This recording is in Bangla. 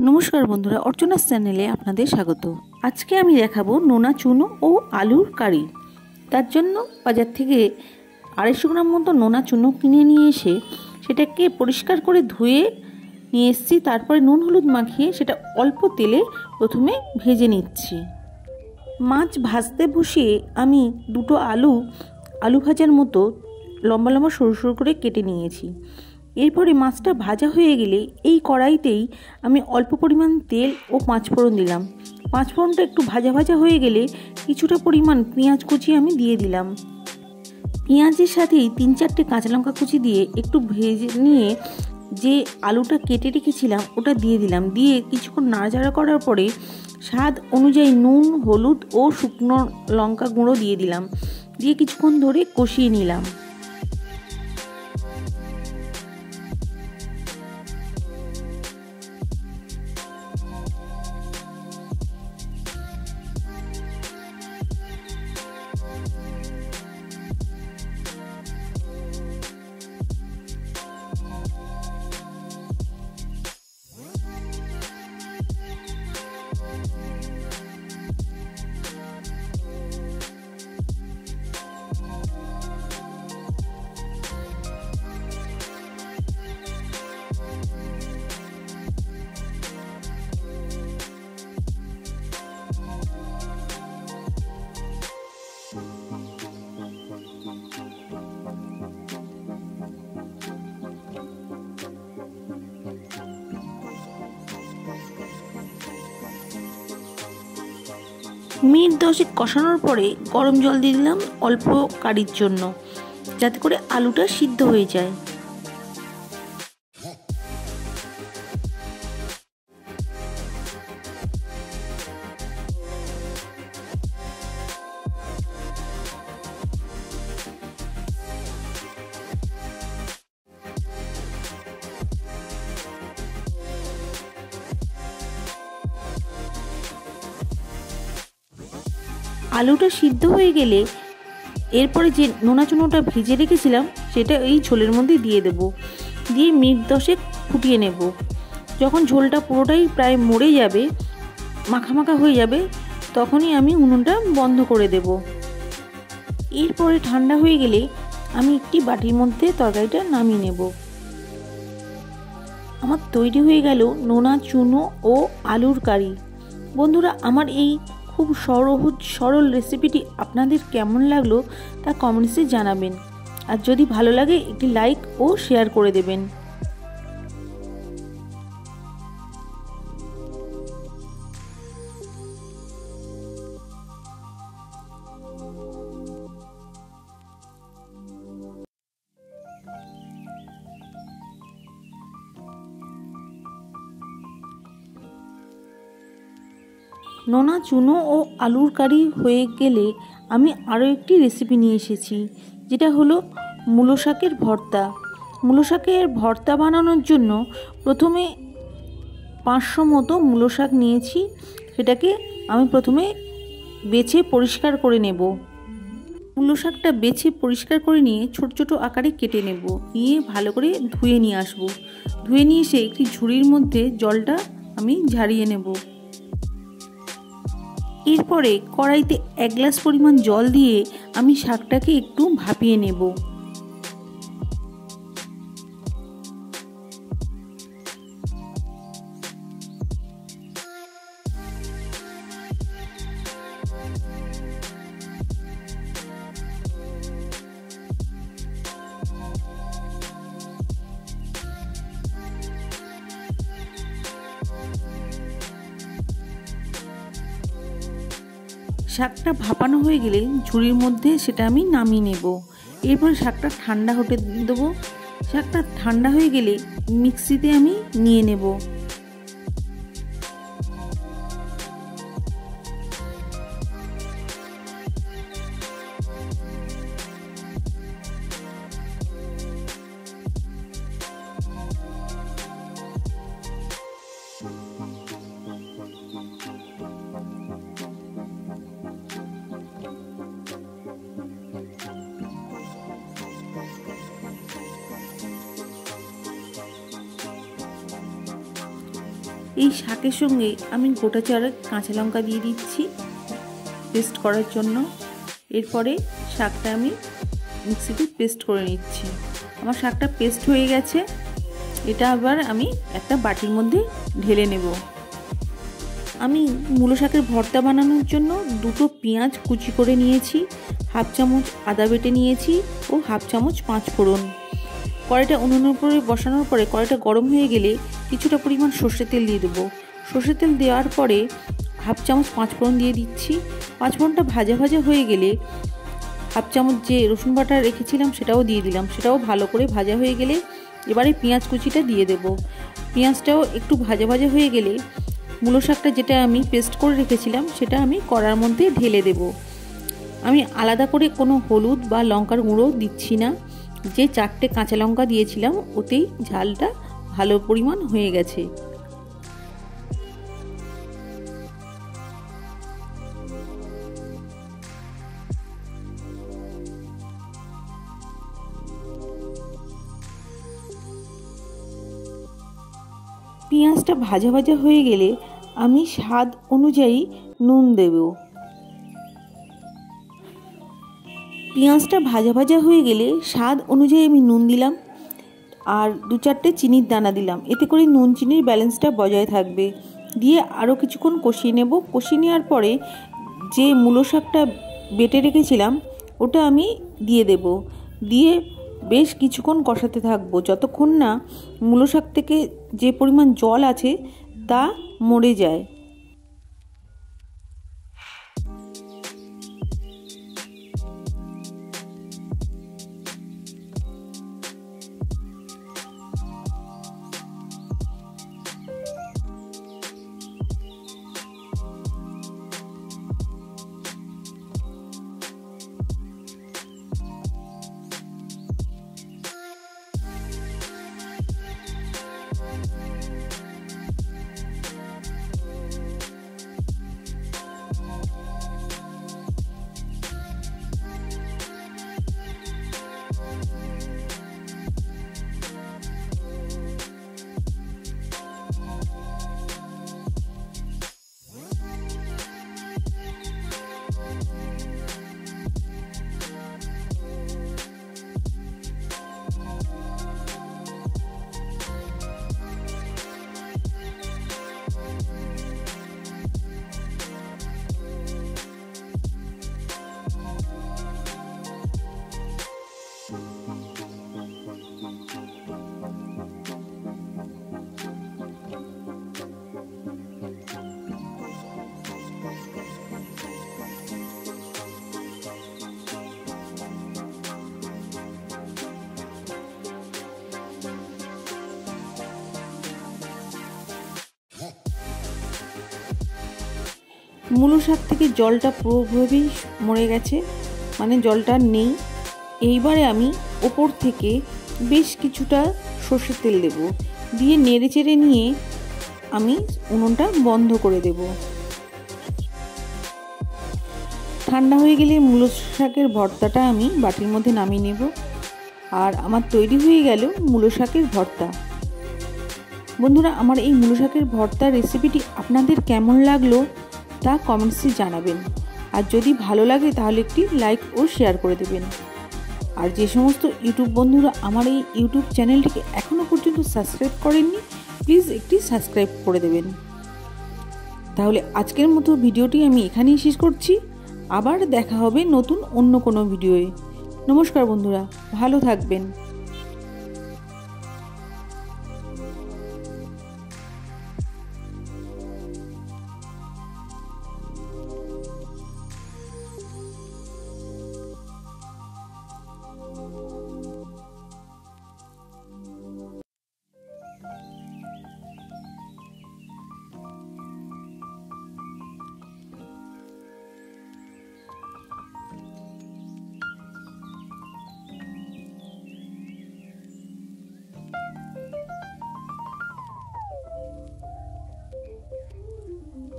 নমস্কার বন্ধুরা, অর্চনাস চ্যানেলে আপনাদের স্বাগত। আজকে আমি দেখাবো নোনা চুনো ও আলুর কারি। তার জন্য বাজার থেকে 250 গ্রাম মতো নোনা চুনো কিনে নিয়ে এসে সেটাকে পরিষ্কার করে ধুয়ে নিয়ে এসেছি। তারপরে নুন হলুদ মাখিয়ে সেটা অল্প তেলে প্রথমে ভেজে নিচ্ছি। মাছ ভাজতে বসিয়ে আমি দুটো আলু ভাজার মতো লম্বা লম্বা সরু সরু করে কেটে নিয়েছি। এরপরে মাছটা ভাজা হয়ে গেলে এই কড়াইতেই আমি অল্প পরিমাণ তেল ও পাঁচফোড়ন দিলাম। পাঁচফোড়নটা একটু ভাজা ভাজা হয়ে গেলে কিছুটা পরিমাণ পেঁয়াজ কুচি আমি দিয়ে দিলাম। পেঁয়াজের সাথেই 3-4টে কাঁচা লঙ্কা কুচি দিয়ে একটু ভেজে নিয়ে যে আলুটা কেটে রেখেছিলাম ওটা দিয়ে দিলাম। দিয়ে কিছুক্ষণ নাড়াচাড়া করার পরে স্বাদ অনুযায়ী নুন, হলুদ ও শুকনো লঙ্কা গুঁড়ো দিয়ে দিলাম। দিয়ে কিছুক্ষণ ধরে কষিয়ে নিলাম। মিনিট 10 কষানোর পরে গরম জল দিয়ে দিলাম অল্প কারির জন্য, যাতে করে আলুটা সিদ্ধ হয়ে যায়। আলুটা সিদ্ধ হয়ে গেলে এরপরে যে নোনা চুনোটা ভেজে রেখেছিলাম সেটা এই ঝোলের মধ্যে দিয়ে দেব। দিয়ে মিনিট 10 ফুটিয়ে নেব। যখন ঝোলটা পুরোটাই প্রায় মরে যাবে, মাখা মাখা হয়ে যাবে, তখনই আমি উনুনটা বন্ধ করে দেব। এরপরে ঠান্ডা হয়ে গেলে আমি একটি বাটির মধ্যে তরকারিটা নামিয়ে নেব। আমার তৈরি হয়ে গেল নোনা চুনো ও আলুর কারি। বন্ধুরা, আমার এই খুব সহজ সরল রেসিপিটি আপনাদের কেমন লাগলো তা কমেন্টসে জানাবেন। আর যদি ভালো লাগে একটি লাইক ও শেয়ার করে দেবেন। নোনা চুনো ও আলুর কারি হয়ে গেলে আমি আরও একটি রেসিপি নিয়ে এসেছি, যেটা হলো মূলো শাকের ভর্তা। মূলো শাকের ভর্তা বানানোর জন্য প্রথমে 500 মতো মূলো শাক নিয়েছি। সেটাকে আমি প্রথমে বেছে পরিষ্কার করে নেব। মূলো শাকটা বেছে পরিষ্কার করে নিয়ে ছোট ছোট আকারে কেটে নেব। নিয়ে ভালো করে ধুয়ে নিয়ে আসব। ধুয়ে নিয়ে এসে একটি ঝুড়ির মধ্যে জলটা আমি ঝারিয়ে নেব। এরপরে কড়াইতে 1 গ্লাস পরিমাণ জল দিয়ে আমি শাকটাকে একটু ভাপিয়ে নেব। শাকটা ভাপানো হয়ে গেলে ঝুড়ির মধ্যে সেটা আমি নামিয়ে নেব। এরপর শাকটা ঠান্ডা হতে দেবো। শাকটা ঠান্ডা হয়ে গেলে মিক্সিতে আমি নিয়ে নেব। এই শাকের সঙ্গে আমি গোটা চারেক কাঁচা লঙ্কা দিয়ে দিচ্ছি পেস্ট করার জন্য। এরপরে শাকটা আমি মিক্সিতে পেস্ট করে নিচ্ছি। আমার শাকটা পেস্ট হয়ে গেছে। এটা আবার আমি একটা বাটির মধ্যে ঢেলে নেব। আমি মূলো শাকের ভর্তা বানানোর জন্য 2টো পেঁয়াজ কুচি করে নিয়েছি, হাফ চামচ আদা বেটে নিয়েছি ও হাফ চামচ 5 ফোড়ন। কড়াইটা উনুনের উপরে বসানোর পরে কড়াইটা গরম হয়ে গেলে কিছুটা পরিমাণ সর্ষের তেল দিয়ে দেবো। সর্ষের তেল দেওয়ার পরে হাফ চামচ 5 ফোড়ন দিয়ে দিচ্ছি। 5 ফোড়নটা ভাজা ভাজা হয়ে গেলে হাফ চামচ যে রসুন বাটা রেখেছিলাম সেটাও দিয়ে দিলাম। সেটাও ভালো করে ভাজা হয়ে গেলে এবারে পেঁয়াজ কুচিটা দিয়ে দেব। পেঁয়াজটাও একটু ভাজা ভাজা হয়ে গেলে মূলো শাকটা যেটা আমি পেস্ট করে রেখেছিলাম সেটা আমি কড়ার মধ্যে ঢেলে দেব। আমি আলাদা করে কোনো হলুদ বা লঙ্কার গুঁড়ো দিচ্ছি না। যে 4টে কাঁচা লঙ্কা দিয়েছিলাম ওতেই ঝালটা ভালো পরিমাণ হয়ে গেছে। পেঁয়াজটা ভাজা ভাজা হয়ে গেলে আমি স্বাদ অনুযায়ী নুন দেব। পেঁয়াজটা ভাজা ভাজা হয়ে গেলে স্বাদ অনুযায়ী আমি নুন দিলাম আর 2-4টে চিনির দানা দিলাম। এতে করে নুন চিনির ব্যালেন্সটা বজায় থাকবে। দিয়ে আরও কিছুক্ষণ কষিয়ে নেব। কষিয়ে নেওয়ার পরে যে মূলো শাকটা বেটে রেখেছিলাম ওটা আমি দিয়ে দেব। দিয়ে বেশ কিছুক্ষণ কষাতে থাকবো যতক্ষণ না মূলো শাক থেকে যে পরিমাণ জল আছে তা মরে যায়। মূলো শাক থেকে জলটা পুরোপুরি মরে গেছে, মানে জলটা নেই। এইবারে আমি ওপর থেকে বেশ কিছুটা সর্ষের তেল দেব। দিয়ে নেড়ে চেড়ে নিয়ে আমি উনুনটা বন্ধ করে দেব। ঠান্ডা হয়ে গেলে মূলো শাকের ভর্তাটা আমি বাটির মধ্যে নামিয়ে নেব। আর আমার তৈরি হয়ে গেল মূলো শাকের ভর্তা। বন্ধুরা, আমার এই মূলো শাকের ভর্তার রেসিপিটি আপনাদের কেমন লাগলো তা কমেন্টসে জানাবেন। আর যদি ভালো লাগে তাহলে একটি লাইক ও শেয়ার করে দেবেন। আর যে সমস্ত ইউটিউব বন্ধুরা আমার এই ইউটিউব চ্যানেলটিকে এখনও পর্যন্ত সাবস্ক্রাইব করেননি, প্লিজ একটি সাবস্ক্রাইব করে দেবেন। তাহলে আজকের মতো ভিডিওটি আমি এখানেই শেষ করছি। আবার দেখা হবে নতুন অন্য কোনো ভিডিওয়ে। নমস্কার বন্ধুরা, ভালো থাকবেন।